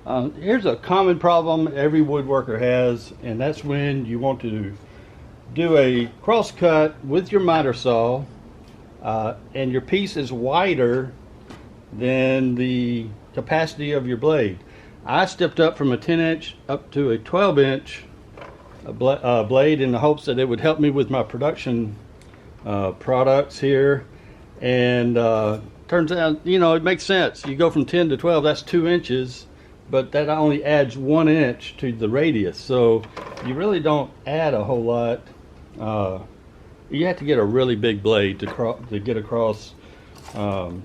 Here's a common problem every woodworker has, and that's when you want to do a cross cut with your miter saw, and your piece is wider than the capacity of your blade. I stepped up from a 10-inch up to a 12-inch blade in the hopes that it would help me with my production products here, and turns out, it makes sense. You go from 10 to 12, that's 2 inches, but that only adds 1 inch to the radius, so you really don't add a whole lot. You have to get a really big blade to get across some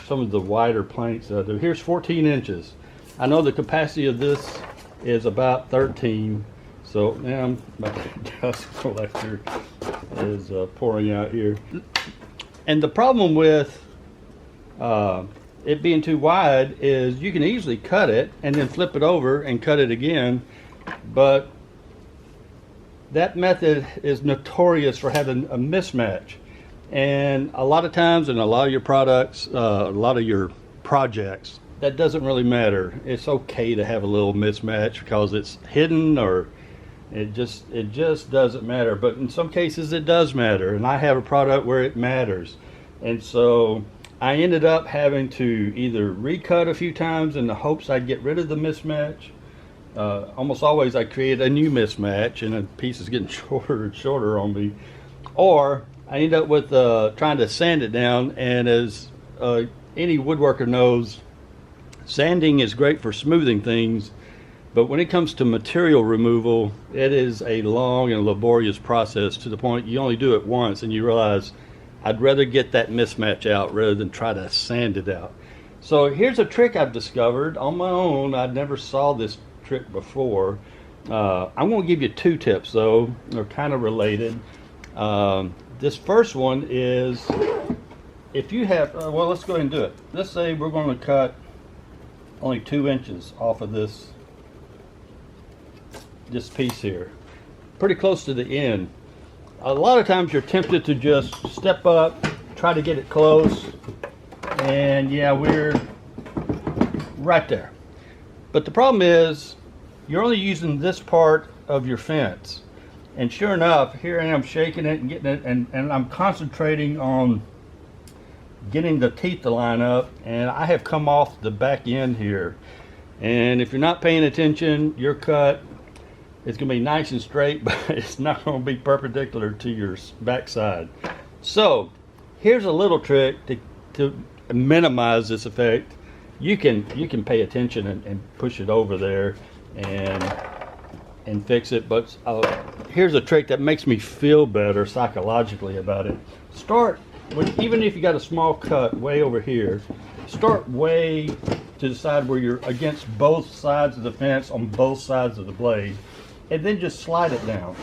of the wider planks. Here's 14 inches. I know the capacity of this is about 13, so now my dust collector is pouring out here. And the problem with it being too wide is you can easily cut it and then flip it over and cut it again, but that method is notorious for having a mismatch. And a lot of times in a lot of your products, a lot of your projects, that doesn't really matter. It's okay to have a little mismatch because it's hidden, or it just doesn't matter. But in some cases it does matter, and I have a product where it matters. And so I ended up having to either recut a few times in the hopes I'd get rid of the mismatch. Almost always I create a new mismatch and the piece is getting shorter and shorter on me, or I end up with trying to sand it down. And as any woodworker knows, sanding is great for smoothing things, but when it comes to material removal, it is a long and laborious process, to the point you only do it once and you realize I'd rather get that mismatch out rather than try to sand it out. So here's a trick I've discovered on my own. I never saw this trick before. I'm going to give you 2 tips though. They're kind of related. This first one is, if you have, well, let's go ahead and do it. Let's say we're going to cut only 2 inches off of this piece here, pretty close to the end. A lot of times you're tempted to just step up, try to get it close, and yeah, we're right there. But the problem is you're only using this part of your fence, and sure enough, here I am shaking it and getting it, and I'm concentrating on getting the teeth to line up, and I have come off the back end here. And if you're not paying attention, your cut is going to be nice and straight, but it's not going to be perpendicular to your backside. So here's a little trick to minimize this effect. You can pay attention and push it over there and fix it, but here's a trick that makes me feel better psychologically about it. Start with, even if you got a small cut way over here, start way to the side where you're against both sides of the fence on both sides of the blade, and then just slide it down,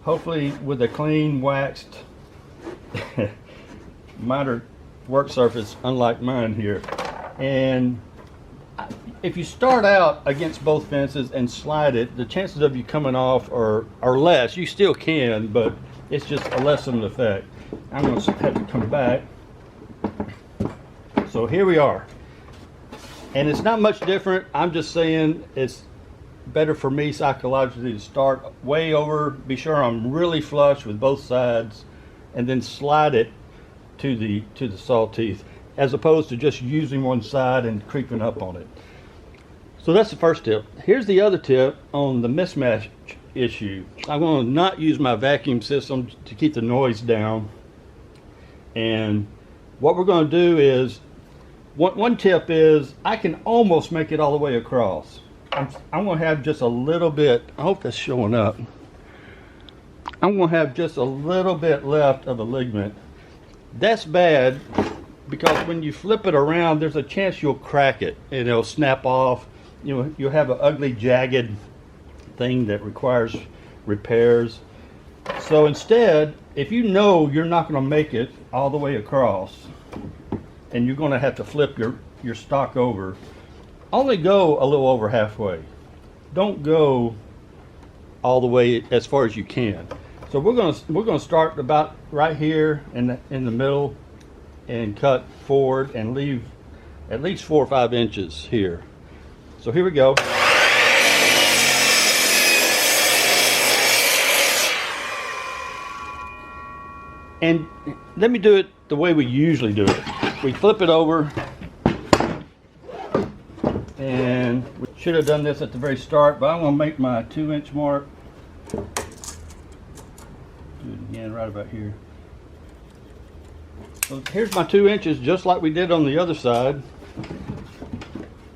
hopefully with a clean waxed miter work surface, unlike mine here. And if you start out against both fences and slide it, the chances of you coming off are less. You still can, but it's just a lessened effect. I'm going to have to come back. So here we are, and it's not much different. I'm just saying it's better for me psychologically to start way over, be sure I'm really flush with both sides, and then slide it to the saw teeth, as opposed to just using one side and creeping up on it. So that's the first tip. Here's the other tip on the mismatch issue. I'm going to not use my vacuum system to keep the noise down, and what we're going to do is, one tip is, I can almost make it all the way across. I'm going to have just a little bit, I hope that's showing up. I'm going to have just a little bit left of a ligament. That's bad because when you flip it around, there's a chance you'll crack it and it'll snap off. You'll have an ugly jagged thing that requires repairs. So instead, if you know you're not going to make it all the way across and you're going to have to flip your stock over, only go a little over halfway. Don't go all the way as far as you can. So we're going to start about right here in the middle and cut forward and leave at least 4 or 5 inches here. So here we go. And let me do it the way we usually do it. We flip it over, and we should have done this at the very start, but I'm going to make my 2-inch mark. Do it again right about here. So here's my 2 inches, just like we did on the other side.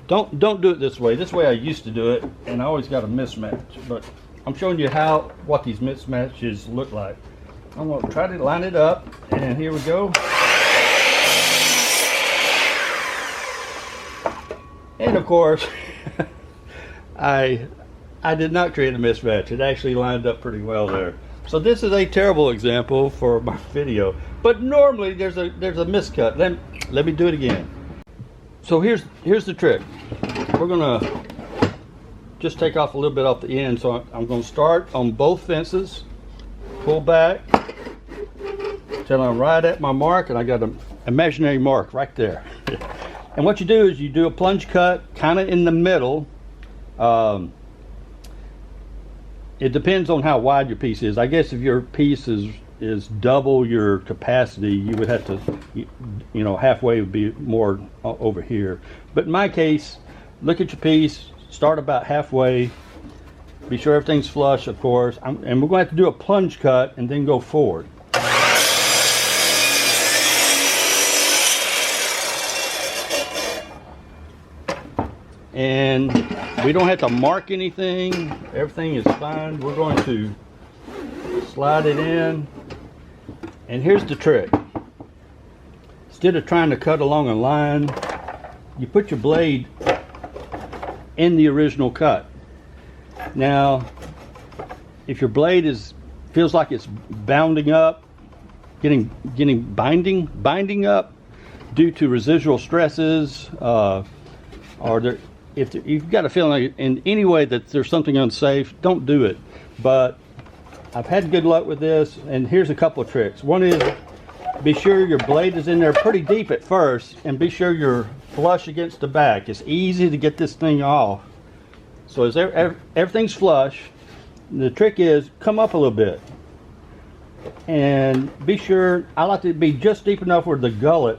Don't do it this way. This way I used to do it, and I always got a mismatch. But I'm showing you what these mismatches look like. I'm going to try to line it up, and here we go. And of course, I did not create a mismatch. It actually lined up pretty well there. So this is a terrible example for my video, but normally there's a miscut. Let me do it again. So here's the trick. We're gonna just take off a little bit off the end. So I'm gonna start on both fences, pull back till I'm right at my mark, and I got an imaginary mark right there. And what you do is you do a plunge cut kind of in the middle. It depends on how wide your piece is. I guess if your piece is double your capacity, you would have to, you know, halfway would be more over here. But in my case, look at your piece, start about halfway, be sure everything's flush, of course, and we're going to have to do a plunge cut and then go forward. And we don't have to mark anything. Everything is fine. We're going to slide it in. And here's the trick. Instead of trying to cut along a line, you put your blade in the original cut. Now, if your blade feels like it's bounding up, binding up due to residual stresses, if you've got a feeling like in any way that there's something unsafe, don't do it. But I've had good luck with this, and here's a couple of tricks. One is be sure your blade is in there pretty deep at first, and be sure you're flush against the back. It's easy to get this thing off. So as everything's flush, the trick is come up a little bit. And be sure, I like to be just deep enough where the gullet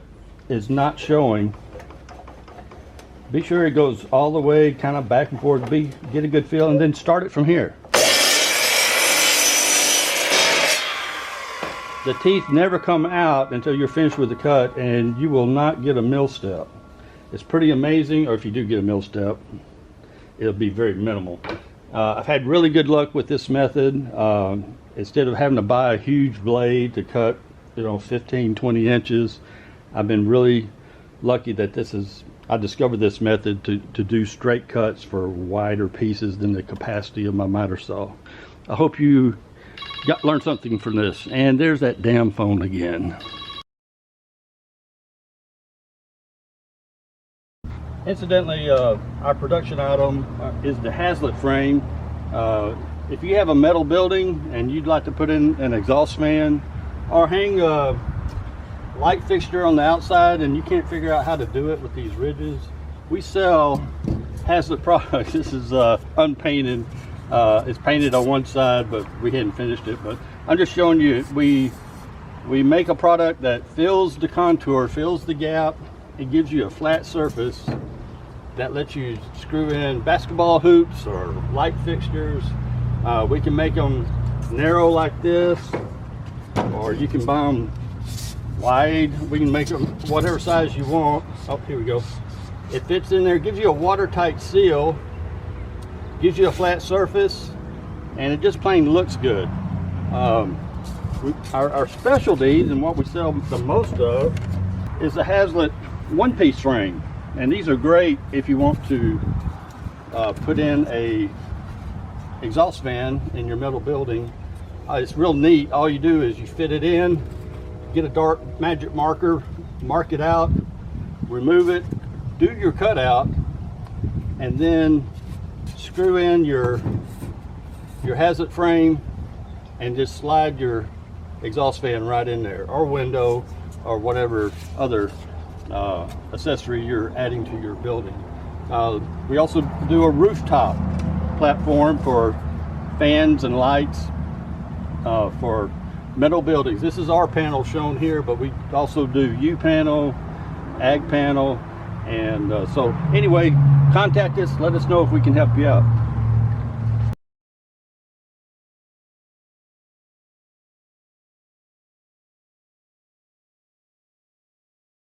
is not showing. Be sure it goes all the way kind of back and forth, get a good feel, and then start it from here. The teeth never come out until you're finished with the cut, and you will not get a mill step. It's pretty amazing, or if you do get a mill step, it'll be very minimal. I've had really good luck with this method. Instead of having to buy a huge blade to cut, 15, 20 inches, I've been really lucky that I discovered this method to do straight cuts for wider pieces than the capacity of my miter saw. I hope you learned something from this. And there's that damn phone again. Incidentally, our production item is the Haslet frame. If you have a metal building and you'd like to put in an exhaust fan or hang a light fixture on the outside and you can't figure out how to do it with these ridges, we sell Haslet products. This is unpainted. It's painted on one side, but we hadn't finished it. But I'm just showing you, we make a product that fills the contour, fills the gap. It gives you a flat surface that lets you screw in basketball hoops or light fixtures. We can make them narrow like this, or you can buy them wide. We can make them whatever size you want. Oh, here we go. It fits in there, gives you a watertight seal, gives you a flat surface, and it just plain looks good. Our specialties and what we sell the most of is the Haslet one-piece frame, and these are great if you want to put in a exhaust fan in your metal building. It's real neat. All you do is you fit it in, get a dark magic marker, mark it out, remove it, do your cutout, and then screw in your Haslet frame and just slide your exhaust fan right in there, or window, or whatever other accessory you're adding to your building. We also do a rooftop platform for fans and lights for metal buildings. This is our panel shown here, but we also do U panel, ag panel, and so anyway, contact us, let us know if we can help you out.